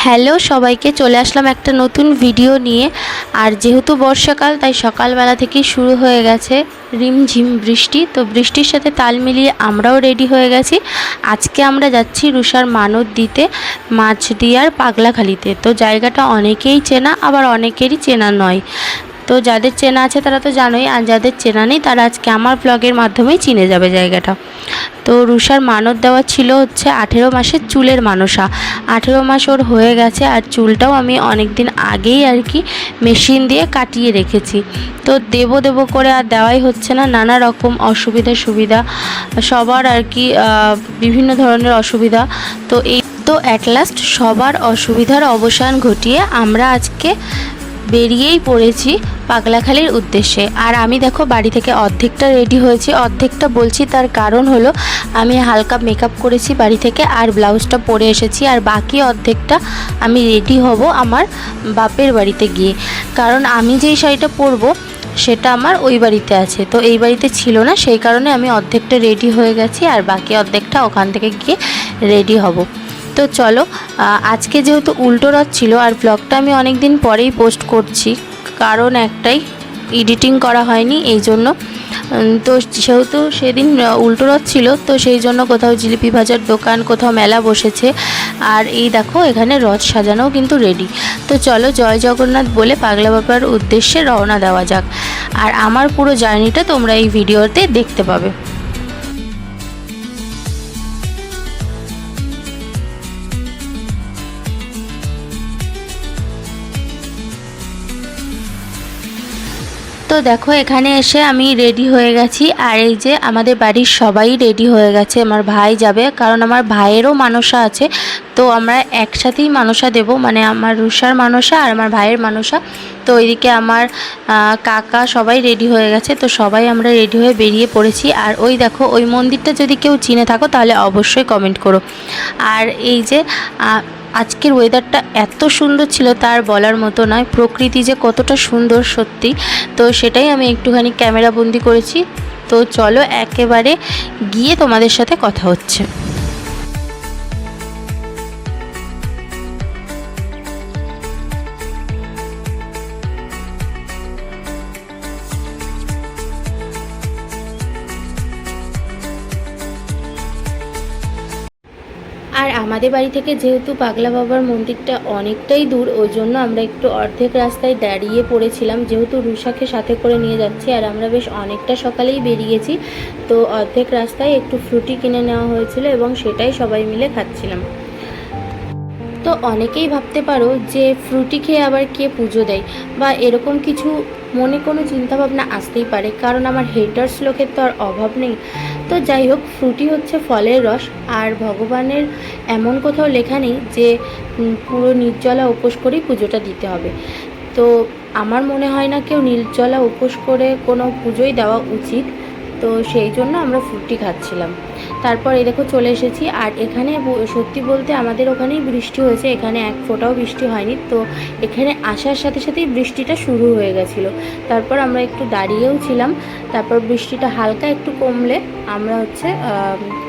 Hello সবাইকে, চলে আসলাম একটা নতুন ভিডিও নিয়ে। আর যেহেতু বর্ষাকাল তাই সকালবেলা থেকেই শুরু হয়ে গেছে রিমঝিম বৃষ্টি। তো বৃষ্টির সাথে তাল মিলিয়ে আমরাও রেডি হয়ে গেছি। আজকে আমরা যাচ্ছি রুষার মানত দিতে মাছদিয়ার পাগলাখালিতে। তো জায়গাটা অনেকেই চেনা, আবার অনেকেরই চেনা নয়। তো যাদের চেনা আছে তারা তো জানোই, আর যাদের চেনা নেই তারা আজকে আমার ব্লগের মাধ্যমেই চিনে যাবে জায়গাটা। তো রুষার মানত দেওয়া ছিল হচ্ছে 18 মাসের চুলের মানসা। 18 মাস ওর হয়ে গেছে, আর চুলটাও আমি অনেক দিন আগেই আর কি মেশিন দিয়ে কাটিয়ে রেখেছি। তো দেবো দেবো করে আর দেওয়াই হচ্ছে না, নানা রকম অসুবিধা সুবিধা সবার আর কি, বিভিন্ন ধরনের অসুবিধা। তো অ্যাট লাস্ট সবার অসুবিধার অবসান ঘটিয়ে আমরা আজকে বেরিয়েই পড়েছি পাগলাখালির উদ্দেশ্যে। আর আমি দেখো বাড়ি থেকে অর্ধেকটা রেডি হয়েছি। অর্ধেকটা বলছি তার কারণ হলো আমি হালকা মেকআপ করেছি বাড়ি থেকে আর ব্লাউজটা পরে এসেছি, আর বাকি অর্ধেকটা আমি রেডি হব আমার বাপের বাড়িতে গিয়ে। কারণ আমি যেই শাড়িটা পরবো সেটা আমার ওই বাড়িতে আছে, তো এই বাড়িতে ছিল না, সেই কারণে আমি অর্ধেকটা রেডি হয়ে গেছি আর বাকি অর্ধেকটা ওখান থেকে গিয়ে রেডি হব। তো চলো, আজকে যেহেতু উল্টো রথ ছিল আর ব্লগটা আমি অনেক দিন পরেই পোস্ট করছি, কারণ একটাই এডিটিং করা হয়নি এই জন্য। তো যেহেতু সেদিন উল্টো রথ ছিল, তো সেই জন্য কোথাও জিলিপি ভাজার দোকান, কোথাও মেলা বসেছে। আর এই দেখো এখানে রথ সাজানোও কিন্তু রেডি। তো চলো জয় জগন্নাথ বলে পাগলা বাবার উদ্দেশ্যে রওনা দেওয়া যাক। আর আমার পুরো জার্নিটা তোমরা এই ভিডিওতে দেখতে পাবে। তো দেখো এখানে এসে আমি রেডি হয়ে গেছি, আর এই যে আমাদের বাড়ির সবাই রেডি হয়ে গেছে। আমার ভাই যাবে, কারণ আমার ভাইয়েরও মানসা আছে। তো আমরা একসাথেই মানসা দেব, মানে আমার রুষার মানসা আর আমার ভাইয়ের মানসা। তো ওইদিকে আমার কাকা সবাই রেডি হয়ে গেছে। তো সবাই আমরা রেডি হয়ে বেরিয়ে পড়েছি। আর ওই দেখো ওই মন্দিরটা যদি কেউ চিনে থাকো তাহলে অবশ্যই কমেন্ট করো। আর এই যে আজকের ওয়েদারটা এত সুন্দর ছিল তার বলার মতো নয়, প্রকৃতি যে কতটা সুন্দর সত্যি। তো সেটাই আমি একটুখানি ক্যামেরা বন্দি করেছি। তো চলো একেবারে গিয়ে তোমাদের সাথে কথা হচ্ছে। আর আমাদের বাড়ি থেকে যেহেতু পাগলা বাবার মন্দিরটা অনেকটাই দূর, ওই জন্য আমরা একটু অর্ধেক রাস্তায় দাঁড়িয়ে পড়েছিলাম, যেহেতু রুষাকে সাথে করে নিয়ে যাচ্ছি। আর আমরা বেশ অনেকটা সকালেই বেরিয়েছি, তো অর্ধেক রাস্তায় একটু ফ্রুটি কিনে নেওয়া হয়েছিল এবং সেটাই সবাই মিলে খাচ্ছিলাম। তো অনেকেই ভাবতে পারো যে ফ্রুটি খেয়ে আবার কে পুজো দেয় বা এরকম কিছু মনে কোনো চিন্তাভাবনা আসতেই পারে, কারণ আমার হেটার্স লোকের তো আর অভাব নেই। তো যাই হোক, ফ্রুটি হচ্ছে ফলের রস, আর ভগবানের এমন কোথাও লেখা নেই যে পুরো নির্জলা উপোস করেই পুজোটা দিতে হবে। তো আমার মনে হয় না কেউ নির্জলা উপোস করে কোনো পুজোই দেওয়া উচিত। তো সেই জন্য আমরা ফ্রুটি খাচ্ছিলাম। তারপর এই দেখো চলে এসেছি। আর এখানে সত্যি বলতে আমাদের ওখানেই বৃষ্টি হয়েছে, এখানে এক ফোঁটাও বৃষ্টি হয়নি। তো এখানে আসার সাথে সাথেই বৃষ্টিটা শুরু হয়ে গেছিলো। তারপর আমরা একটু দাঁড়িয়েও ছিলাম, তারপর বৃষ্টিটা হালকা একটু কমলে আমরা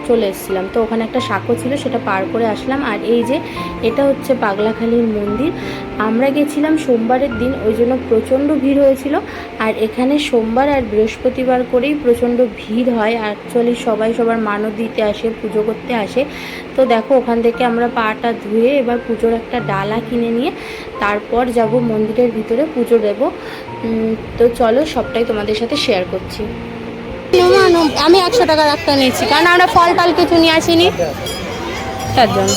চলে এসেছিলাম। তো ওখানে একটা সাঁকো ছিল, সেটা পার করে আসলাম। আর এই যে এটা হচ্ছে পাগলাখালির মন্দির। আমরা গেছিলাম সোমবারের দিন, ওই জন্য প্রচণ্ড ভিড় হয়েছিল। আর এখানে সোমবার আর বৃহস্পতিবার করেই প্রচণ্ড ভিড় হয়। অ্যাকচুয়ালি সবাই সবার মানত দিতে আসে, পুজো করতে আসে। তো দেখো ওখান থেকে আমরা পাটা ধুয়ে এবার পুজোর একটা ডালা কিনে নিয়ে তারপর যাব মন্দিরের ভিতরে পুজো দেব। তো চলো সবটাই তোমাদের সাথে শেয়ার করছি। আমি 100 টাকার একটা নিয়েছি, কারণ আমরা ফল টল কিছু নিয়ে আসিনি তার জন্য।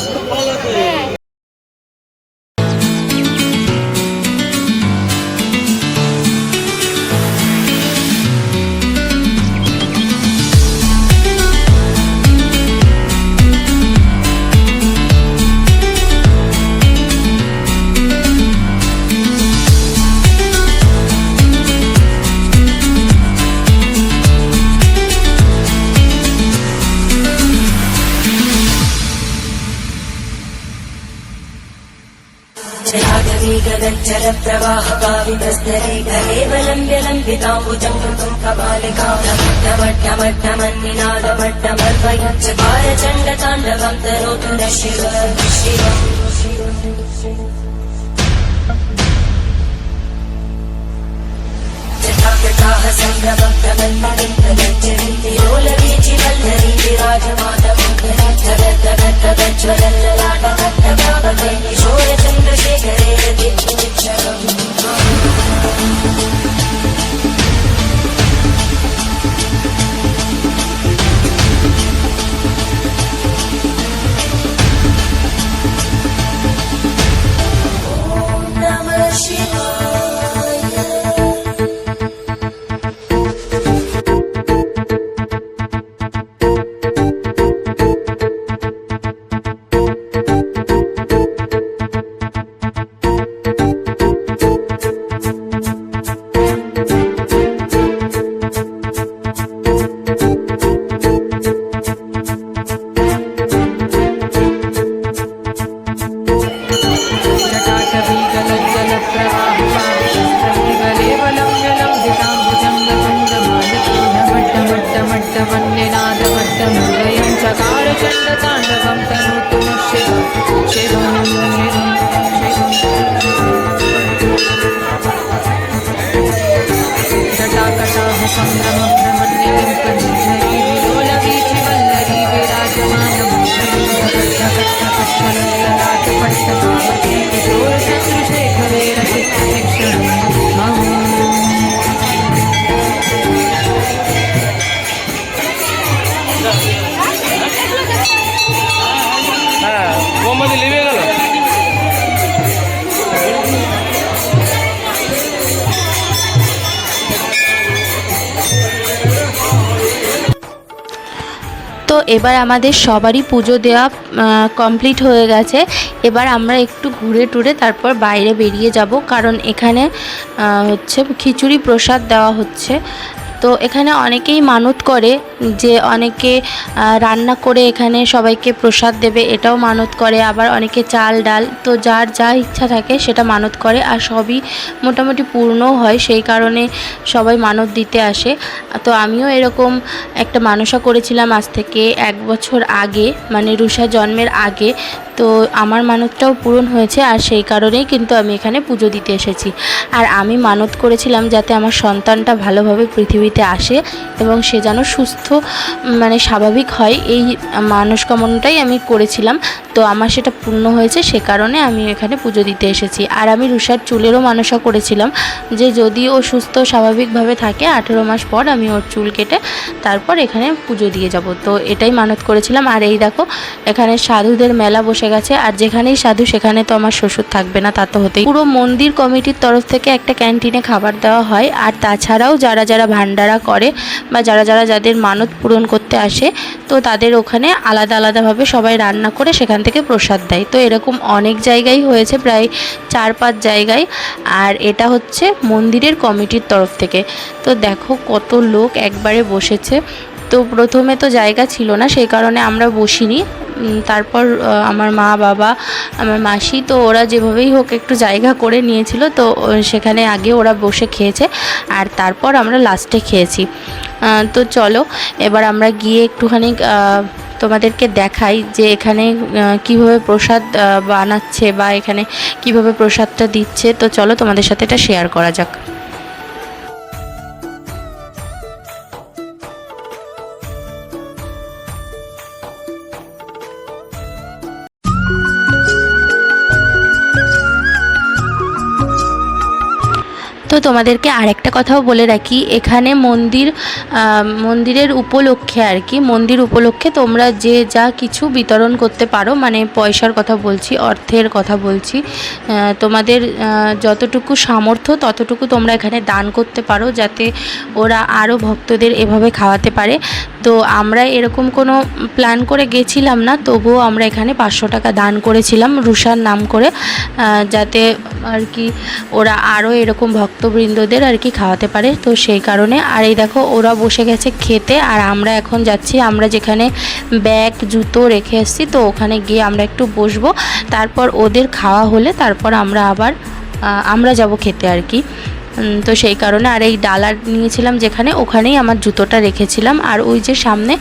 गदच्चरप्रवाहपावितस्तरे कलेवलम्ब्य लम्बिताम्बुजं कृतं कपालिकां नमट्टमट्टमन्निनादमट्टमर्पयच्च पारचण्डताण्डवं तनोतु न शिव शिव। जटाटवीगलज्जलप्रवाहपावितस्थलविगलेवलं चकारचण्डताण्डवं तनोतु नः शिवं जटाकटाह संभ्रमभ्रमण्यलिम्पनिर्झरी विलोलवीचिवल्लरी विराजमानं ललाटपट्टभावती किशोरचन्द्रशेखरे रचितवीक्षणम् মোহাম্মদ লিভে গেল। তো এবার আমাদের সবারই পুজো দেওয়া কমপ্লিট হয়ে গেছে। এবার আমরা একটু ঘুরে টুরে তারপর বাইরে বেরিয়ে যাব, কারণ এখানে হচ্ছে খিচুড়ি প্রসাদ দেওয়া হচ্ছে। তো এখানে অনেকেই মানত করে যে অনেকে রান্না করে এখানে সবাইকে প্রসাদ দেবে, এটাও মানত করে। আবার অনেকে চাল ডাল, তো যার যা ইচ্ছা থাকে সেটা মানত করে, আর সবই মোটামুটি পূর্ণও হয়, সেই কারণে সবাই মানত দিতে আসে। তো আমিও এরকম একটা মানসা করেছিলাম আজ থেকে 1 বছর আগে, মানে রুষা জন্মের আগে। তো আমার মানতটাও পূরণ হয়েছে, আর সেই কারণেই কিন্তু আমি এখানে পুজো দিতে এসেছি। আর আমি মানত করেছিলাম যাতে আমার সন্তানটা ভালোভাবে পৃথিবীতে আসে এবং সে যেন সুস্থ মানে স্বাভাবিক হয়, এই মানসকামনাটাই আমি করেছিলাম। তো আমার সেটা পূর্ণ হয়েছে, সে কারণে আমি এখানে পুজো দিতে এসেছি। আর আমি রুষার চুলেরও মানসা করেছিলাম যে যদি ও সুস্থ স্বাভাবিকভাবে থাকে 18 মাস পর আমি ওর চুল কেটে তারপর এখানে পুজো দিয়ে যাব। তো এটাই মানত করেছিলাম। আর এই দেখো এখানে সাধুদের মেলা বসে গেছে, আর যেখানেই সাধু সেখানে তো আমার শ্বশুর থাকবে না, তা তো হতেই। পুরো মন্দির কমিটির তরফ থেকে একটা ক্যান্টিনে খাবার দেওয়া হয়। আর তাছাড়াও যারা যারা ভান্ডারা করে বা যাদের মানত পূরণ করতে আসে, তো তাদের ওখানে আলাদা আলাদাভাবে সবাই রান্না করে সেখান থেকে প্রসাদ দেয়। তো এরকম অনেক জায়গায় হয়েছে, প্রায় 4-5 জায়গায়। আর এটা হচ্ছে মন্দিরের কমিটির তরফ থেকে। তো দেখো কত লোক একবারে বসেছে। তো প্রথমে তো জায়গা ছিল না, সেই কারণে আমরা বসিনি। তারপর আমার মা বাবা আমার মাসি, তো ওরা যেভাবেই হোক একটু জায়গা করে নিয়েছিল, তো সেখানে আগে ওরা বসে খেয়েছে, আর তারপর আমরা লাস্টে খেয়েছি। তো চলো এবার আমরা গিয়ে একটুখানি তোমাদেরকে দেখাই যে এখানে কিভাবে প্রসাদ বানাচ্ছে বা এখানে কিভাবে প্রসাদটা দিচ্ছে। তো চলো তোমাদের সাথে এটা শেয়ার করা যাক। তো তোমাদেরকে আরেকটা কথাও বলে রাখি, এখানে মন্দিরের উপলক্ষে আর কি, মন্দির উপলক্ষে তোমরা যে যা কিছু বিতরণ করতে পারো, মানে পয়সার কথা বলছি, অর্থের কথা বলছি, তোমাদের যতটুকু সামর্থ্য ততটুকু তোমরা এখানে দান করতে পারো, যাতে ওরা আরও ভক্তদের এভাবে খাওয়াতে পারে। তো আমরা এরকম কোনো প্ল্যান করে গেছিলাম না, তবুও আমরা এখানে 500 টাকা দান করেছিলাম রুষার নাম করে, যাতে আর কি ওরা আরও এরকম ভক্তবৃন্দদের আর কি খাওয়াতে পারে। তো সেই কারণে। আর এই দেখো ওরা বসে গেছে খেতে, আর আমরা এখন যাচ্ছি, আমরা যেখানে ব্যাগ জুতো রেখে এসেছি, তো ওখানে গিয়ে আমরা একটু বসবো। তারপর ওদের খাওয়া হলে তারপর আমরা যাব খেতে আর কি। তো সেই কারণে। আর এই ডালা নিয়েছিলাম যেখানে, ওখানেই আমার জুতোটা রেখেছিলাম। আর ওই যে সামনে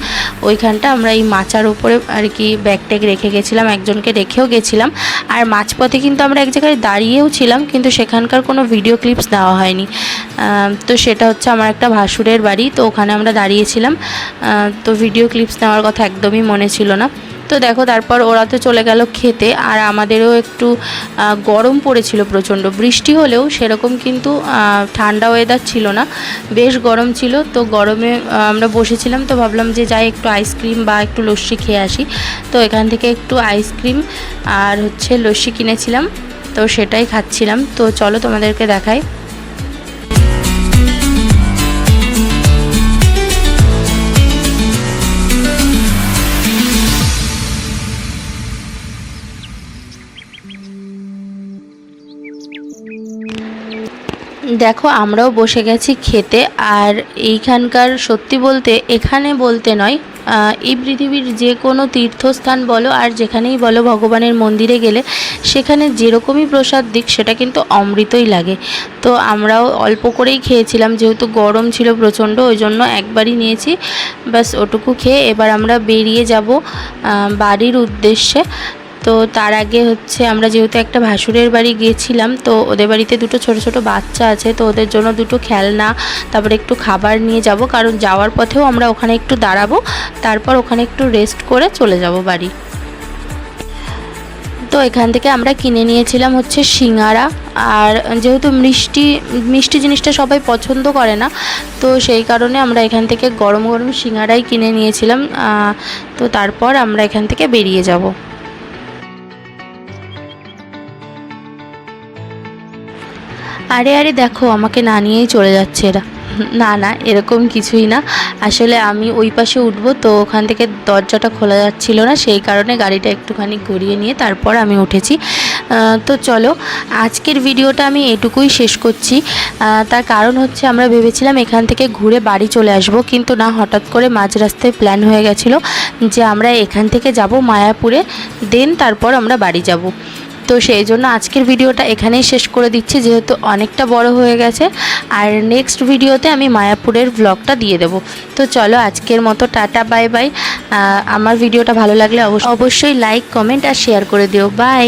ওইখানটা আমরা এই মাচার উপরে আর কি ব্যাগ ট্যাগ রেখে গেছিলাম, একজনকে রেখেও গেছিলাম। আর মাঝপথে কিন্তু আমরা এক জায়গায় দাঁড়িয়েও ছিলাম, কিন্তু সেখানকার কোনো ভিডিও ক্লিপস নেওয়া হয়নি। তো সেটা হচ্ছে আমার একটা ভাসুরের বাড়ি, তো ওখানে আমরা দাঁড়িয়েছিলাম। তো ভিডিও ক্লিপস নেওয়ার কথা একদমই মনে ছিল না। তো দেখো তারপর ওরা তো চলে গেল খেতে, আর আমাদেরও একটু গরম পড়েছিল প্রচণ্ড। বৃষ্টি হলেও সেরকম কিন্তু ঠান্ডা ওয়েদার ছিল না, বেশ গরম ছিল। তো গরমে আমরা বসেছিলাম, তো ভাবলাম যে যাই একটু আইসক্রিম বা একটু লস্যি খেয়ে আসি। তো এখান থেকে একটু আইসক্রিম আর হচ্ছে লস্যি কিনেছিলাম, তো সেটাই খাচ্ছিলাম। তো চলো তোমাদেরকে দেখাই। দেখো আমরাও বসে গেছি খেতে। আর এইখানকার সত্যি বলতে, এখানে বলতে নয়, এই পৃথিবীর যে কোনো তীর্থস্থান বলো আর যেখানেই বলো ভগবানের মন্দিরে গেলে সেখানে যেরকমই প্রসাদ দিক সেটা কিন্তু অমৃতই লাগে। তো আমরাও অল্প করেই খেয়েছিলাম, যেহেতু গরম ছিল প্রচণ্ড, ওই জন্য একবারই নিয়েছি, ব্যাস ওটুকু খেয়ে এবার আমরা বেরিয়ে যাব বাড়ির উদ্দেশ্যে। তো তার আগে হচ্ছে আমরা যেহেতু একটা ভাসুরের বাড়ি গিয়েছিলাম, তো ওদের বাড়িতে দুটো ছোট ছোট বাচ্চা আছে, তো ওদের জন্য দুটো খেলনা, তারপরে একটু খাবার নিয়ে যাব, কারণ যাওয়ার পথেও আমরা ওখানে একটু দাঁড়াবো, তারপর ওখানে একটু রেস্ট করে চলে যাব বাড়ি। তো এখান থেকে আমরা কিনে নিয়েছিলাম হচ্ছে সিঙ্গারা, আর যেহেতু মিষ্টি জিনিসটা সবাই পছন্দ করে না, তো সেই কারণে আমরা এখান থেকে গরম গরম সিঙ্গারাই কিনে নিয়েছিলাম। তো তারপর আমরা এখান থেকে বেরিয়ে যাব। আরে আরে দেখো, আমাকে না নিয়েই চলে যাচ্ছে এরা। না না, এরকম কিছুই না, আসলে আমি ওই পাশে উঠবো, তো ওখান থেকে দরজাটা খোলা যাচ্ছিল না, সেই কারণে গাড়িটা একটুখানি ঘুরিয়ে নিয়ে তারপর আমি উঠেছি। তো চলো, আজকের ভিডিওটা আমি এটুকুই শেষ করছি। তার কারণ হচ্ছে আমরা ভেবেছিলাম এখান থেকে ঘুরে বাড়ি চলে আসব, কিন্তু না, হঠাৎ করে মাঝ রাস্তায় প্ল্যান হয়ে গেছিলো যে আমরা এখান থেকে যাব মায়াপুরে, দেন তারপর আমরা বাড়ি যাব। তো সেই জন্য আজকের ভিডিওটা এখানেই শেষ করে দিচ্ছি, যেহেতু অনেকটা বড় হয়ে গেছে, আর নেক্সট ভিডিওতে আমি মায়াপুরের ব্লগটা দিয়ে দেবো। তো চলো, আজকের মতো টাটা, বাই বাই। আমার ভিডিওটা ভালো লাগলে অবশ্যই লাইক, কমেন্ট আর শেয়ার করে দিও। বাই।